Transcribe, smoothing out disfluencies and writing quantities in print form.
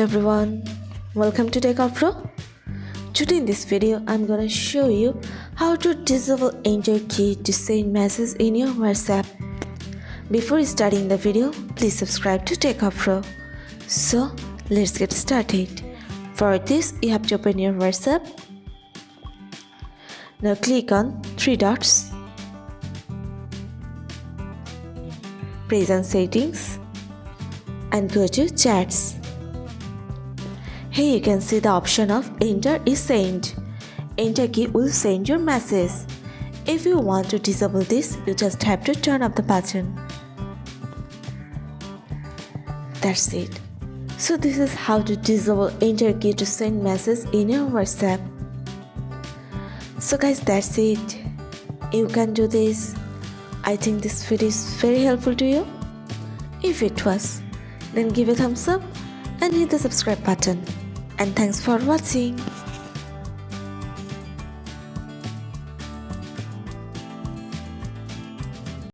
everyone, welcome to Techavro. Today in this video, I'm gonna show you how to disable enter key to send messages in your WhatsApp. Before starting the video, please subscribe to Techavro. So let's get started. For this, you have to open your WhatsApp. Now click on three dots. Press on settings and go to chats. Here you can see the option of enter is sent. Enter key will send your message. If you want to disable this, you just have to turn off the button. That's it. So this is how to disable enter key to send message in your WhatsApp. So guys, that's it. You can do this. I think this video is very helpful to you. If it was, then give a thumbs up and hit the subscribe button. And thanks for watching.